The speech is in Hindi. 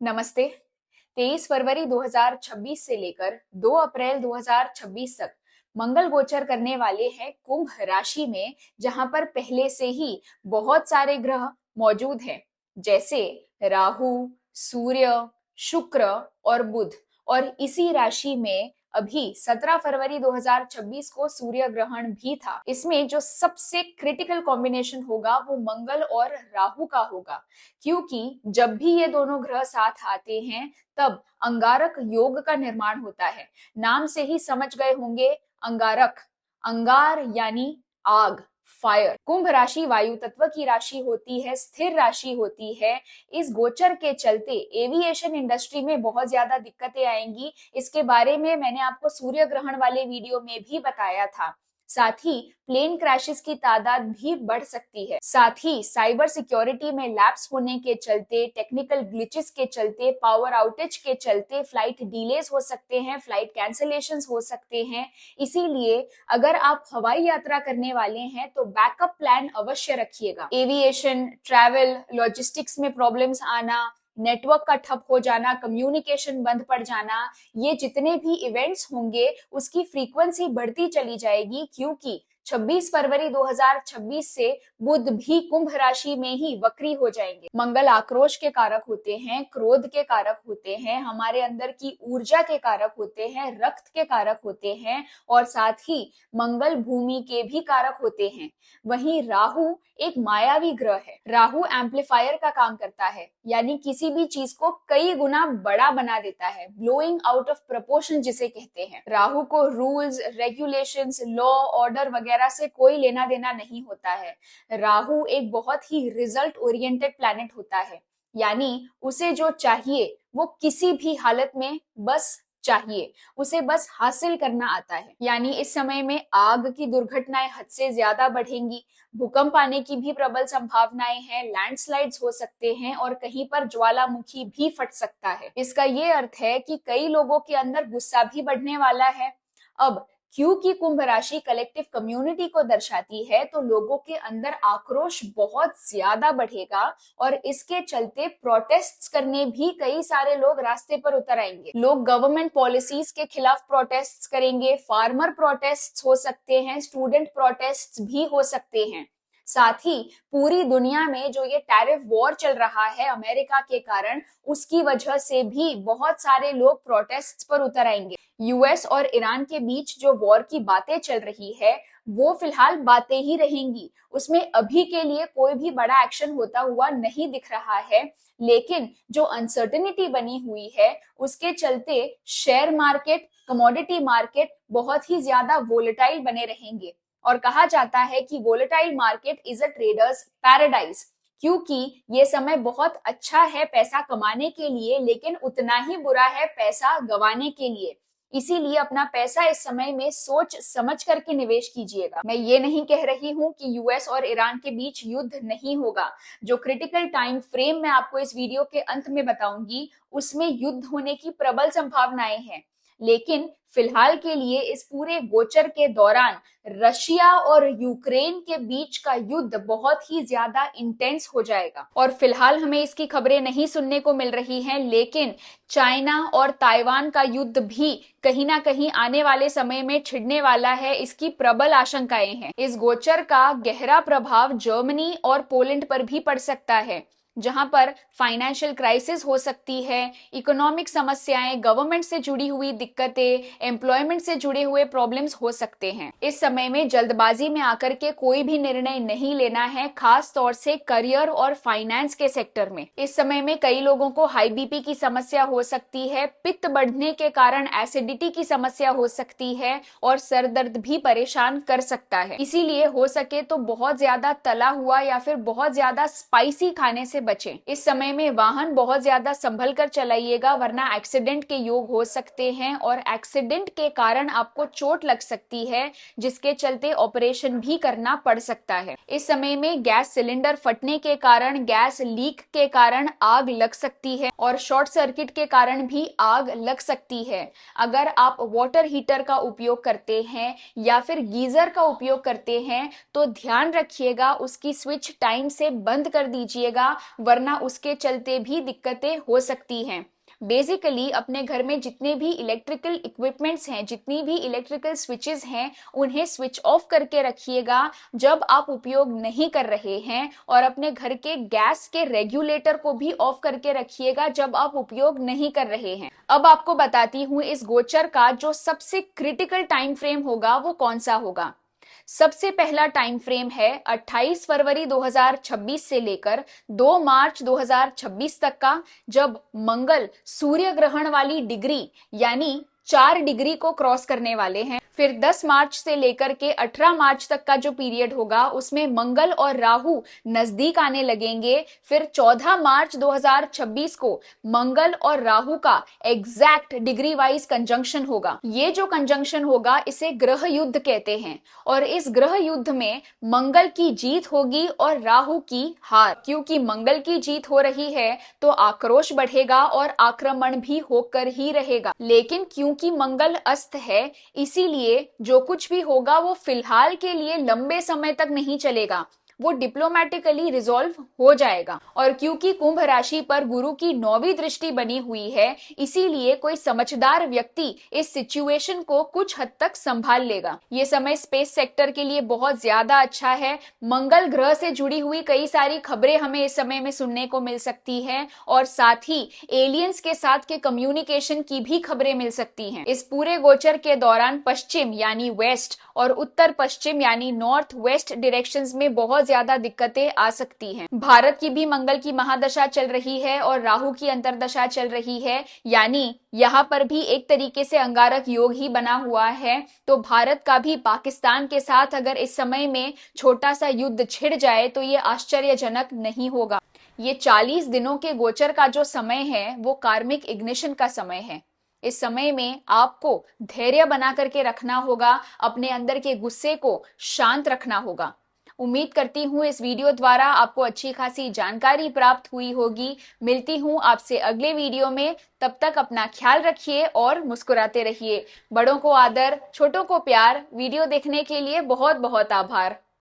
नमस्ते। 23 फरवरी 2026 से लेकर 2 अप्रैल 2026 तक मंगल गोचर करने वाले हैं कुंभ राशि में, जहां पर पहले से ही बहुत सारे ग्रह मौजूद हैं, जैसे राहु, सूर्य, शुक्र और बुध। और इसी राशि में अभी 17 फरवरी 2026 को सूर्य ग्रहण भी था। इसमें जो सबसे क्रिटिकल कॉम्बिनेशन होगा वो मंगल और राहु का होगा, क्योंकि जब भी ये दोनों ग्रह साथ आते हैं तब अंगारक योग का निर्माण होता है। नाम से ही समझ गए होंगे, अंगारक, अंगार यानी आग, फायर। कुंभ राशि वायु तत्व की राशि होती है, स्थिर राशि होती है। इस गोचर के चलते एविएशन इंडस्ट्री में बहुत ज्यादा दिक्कतें आएंगी। इसके बारे में मैंने आपको सूर्य ग्रहण वाले वीडियो में भी बताया था। साथ ही प्लेन क्रैशेस की तादाद भी बढ़ सकती है। साथ ही साइबर सिक्योरिटी में लैप्स होने के चलते, टेक्निकल ग्लिचेस के चलते, पावर आउटेज के चलते फ्लाइट डिलेज हो सकते हैं, फ्लाइट कैंसलेशंस हो सकते हैं। इसीलिए अगर आप हवाई यात्रा करने वाले हैं तो बैकअप प्लान अवश्य रखिएगा। एविएशन, ट्रैवल, लॉजिस्टिक्स में प्रॉब्लम्स आना, नेटवर्क का ठप हो जाना, कम्युनिकेशन बंद पड़ जाना, ये जितने भी इवेंट्स होंगे उसकी फ्रीक्वेंसी बढ़ती चली जाएगी, क्योंकि 26 फरवरी 2026 से बुध भी कुंभ राशि में ही वक्री हो जाएंगे। मंगल आक्रोश के कारक होते हैं, क्रोध के कारक होते हैं, हमारे अंदर की ऊर्जा के कारक होते हैं, रक्त के कारक होते हैं, और साथ ही मंगल भूमि के भी कारक होते हैं। वहीं राहु एक मायावी ग्रह है। राहु एम्पलीफायर का काम करता है, यानी किसी भी चीज को कई गुना बड़ा बना देता है, ब्लोइंग आउट ऑफ प्रपोर्शन जिसे कहते हैं। राहु को रूल्स, रेगुलेशंस, लॉ, ऑर्डर वगैरह से कोई लेना देना नहीं होता है। राहु एक बहुत ही रिजल्ट ओरिएंटेड प्लैनेट होता है, यानी उसे जो चाहिए वो किसी भी हालत में बस चाहिए, उसे बस हासिल करना आता है। यानी इस समय में आग की दुर्घटनाएं हद से ज्यादा बढ़ेंगी, भूकंप आने की भी प्रबल संभावनाएं हैं, लैंडस्लाइड्स हो सकते हैं और कहीं पर ज्वालामुखी भी फट सकता है। इसका ये अर्थ है कि कई लोगों के अंदर गुस्सा भी बढ़ने वाला है। अब क्योंकि कुंभ राशि कलेक्टिव कम्युनिटी को दर्शाती है, तो लोगों के अंदर आक्रोश बहुत ज्यादा बढ़ेगा और इसके चलते प्रोटेस्ट्स करने भी कई सारे लोग रास्ते पर उतर आएंगे। लोग गवर्नमेंट पॉलिसीज के खिलाफ प्रोटेस्ट्स करेंगे, फार्मर प्रोटेस्ट्स हो सकते हैं, स्टूडेंट प्रोटेस्ट्स भी हो सकते हैं। साथ ही पूरी दुनिया में जो ये टैरिफ वॉर चल रहा है अमेरिका के कारण, उसकी वजह से भी बहुत सारे लोग प्रोटेस्ट्स पर उतर आएंगे। यूएस और ईरान के बीच जो वॉर की बातें चल रही है वो फिलहाल बातें ही रहेंगी, उसमें अभी के लिए कोई भी बड़ा एक्शन होता हुआ नहीं दिख रहा है। लेकिन जो अनसर्टेनिटी बनी हुई है उसके चलते शेयर मार्केट, कमोडिटी मार्केट बहुत ही ज्यादा वोलेटाइल बने रहेंगे। और कहा जाता है कि volatile market is a traders paradise, क्योंकि ये समय बहुत अच्छा है पैसा कमाने के लिए, लेकिन उतना ही बुरा है पैसा गंवाने के लिए। इसीलिए अपना पैसा इस समय में सोच समझ करके निवेश कीजिएगा। मैं ये नहीं कह रही हूं कि यूएस और ईरान के बीच युद्ध नहीं होगा। जो क्रिटिकल टाइम फ्रेम मैं आपको इस वीडियो के अंत में बताऊंगी उसमें युद्ध होने की प्रबल संभावनाएं हैं, लेकिन फिलहाल के लिए इस पूरे गोचर के दौरान रशिया और यूक्रेन के बीच का युद्ध बहुत ही ज्यादा इंटेंस हो जाएगा। और फिलहाल हमें इसकी खबरें नहीं सुनने को मिल रही हैं, लेकिन चाइना और ताइवान का युद्ध भी कहीं ना कहीं आने वाले समय में छिड़ने वाला है, इसकी प्रबल आशंकाएं हैं। इस गोचर का गहरा प्रभाव जर्मनी और पोलैंड पर भी पड़ सकता है, जहां पर फाइनेंशियल क्राइसिस हो सकती है, इकोनॉमिक समस्याएं, गवर्नमेंट से जुड़ी हुई दिक्कतें, एम्प्लॉयमेंट से जुड़े हुए प्रॉब्लम्स हो सकते हैं। इस समय में जल्दबाजी में आकर के कोई भी निर्णय नहीं लेना है, खास तौर से करियर और फाइनेंस के सेक्टर में। इस समय में कई लोगों को हाई बीपी की समस्या हो सकती है, पित्त बढ़ने के कारण एसिडिटी की समस्या हो सकती है और सर दर्द भी परेशान कर सकता है। इसीलिए हो सके तो बहुत ज्यादा तला हुआ या फिर बहुत ज्यादा स्पाइसी खाने से बचें। इस समय में वाहन बहुत ज्यादा संभल कर चलाइएगा, वरना एक्सीडेंट के योग हो सकते हैं और एक्सीडेंट के कारण आपको चोट लग सकती है, जिसके चलते ऑपरेशन भी करना पड़ सकता है। इस समय में गैस सिलेंडर फटने के कारण, गैस लीक के कारण आग लग सकती है और शॉर्ट सर्किट के कारण भी आग लग सकती है। अगर आप वाटर हीटर का उपयोग करते हैं या फिर गीजर का उपयोग करते हैं तो ध्यान रखिएगा, उसकी स्विच टाइम से बंद कर दीजिएगा, वरना उसके चलते भी दिक्कतें हो सकती हैं। बेसिकली अपने घर में जितने भी इलेक्ट्रिकल इक्विपमेंट्स हैं, जितनी भी इलेक्ट्रिकल स्विचेस हैं, उन्हें स्विच ऑफ करके रखिएगा जब आप उपयोग नहीं कर रहे हैं, और अपने घर के गैस के रेगुलेटर को भी ऑफ करके रखिएगा जब आप उपयोग नहीं कर रहे हैं। अब आपको बताती हूं इस गोचर का जो सबसे क्रिटिकल टाइम फ्रेम होगा वो कौन सा होगा। सबसे पहला टाइम फ्रेम है 28 फरवरी 2026 से लेकर 2 मार्च 2026 तक का, जब मंगल सूर्य ग्रहण वाली डिग्री यानी 4 डिग्री को क्रॉस करने वाले हैं। फिर 10 मार्च से लेकर के 18 मार्च तक का जो पीरियड होगा उसमें मंगल और राहु नजदीक आने लगेंगे। फिर 14 मार्च 2026 को मंगल और राहु का एग्जैक्ट डिग्री वाइज कंजंक्शन होगा। ये जो कंजंक्शन होगा इसे ग्रह युद्ध कहते हैं, और इस ग्रह युद्ध में मंगल की जीत होगी और राहु की हार। क्योंकि मंगल की जीत हो रही है तो आक्रोश बढ़ेगा और आक्रमण भी होकर ही रहेगा, लेकिन क्योंकि मंगल अस्त है इसीलिए जो कुछ भी होगा वो फिलहाल के लिए लंबे समय तक नहीं चलेगा, वो डिप्लोमेटिकली रिजॉल्व हो जाएगा। और क्योंकि कुंभ राशि पर गुरु की 9वीं दृष्टि बनी हुई है, इसीलिए कोई समझदार व्यक्ति इस सिचुएशन को कुछ हद तक संभाल लेगा। ये समय स्पेस सेक्टर के लिए बहुत ज्यादा अच्छा है। मंगल ग्रह से जुड़ी हुई कई सारी खबरें हमें इस समय में सुनने को मिल सकती है, और साथ ही एलियंस के साथ के कम्युनिकेशन की भी खबरें मिल सकती हैं। इस पूरे गोचर के दौरान पश्चिम यानी वेस्ट और उत्तर पश्चिम यानी नॉर्थ वेस्ट डायरेक्शंस में बहुत ज्यादा दिक्कतें आ सकती हैं। भारत की भी मंगल की महादशा चल रही है और राहु की अंतर्दशा चल रही है, यानी यहाँ पर भी एक तरीके से अंगारक योग ही बना हुआ है। तो भारत का भी पाकिस्तान के साथ अगर इस समय में छोटा सा युद्ध छिड़ जाए तो ये आश्चर्यजनक नहीं होगा। ये 40 दिनों के गोचर का जो समय है वो कार्मिक इग्निशन का समय है। इस समय में आपको धैर्य बना करके रखना होगा, अपने अंदर के गुस्से को शांत रखना होगा। उम्मीद करती हूँ इस वीडियो द्वारा आपको अच्छी खासी जानकारी प्राप्त हुई होगी। मिलती हूँ आपसे अगले वीडियो में, तब तक अपना ख्याल रखिए और मुस्कुराते रहिए। बड़ों को आदर, छोटों को प्यार। वीडियो देखने के लिए बहुत बहुत आभार।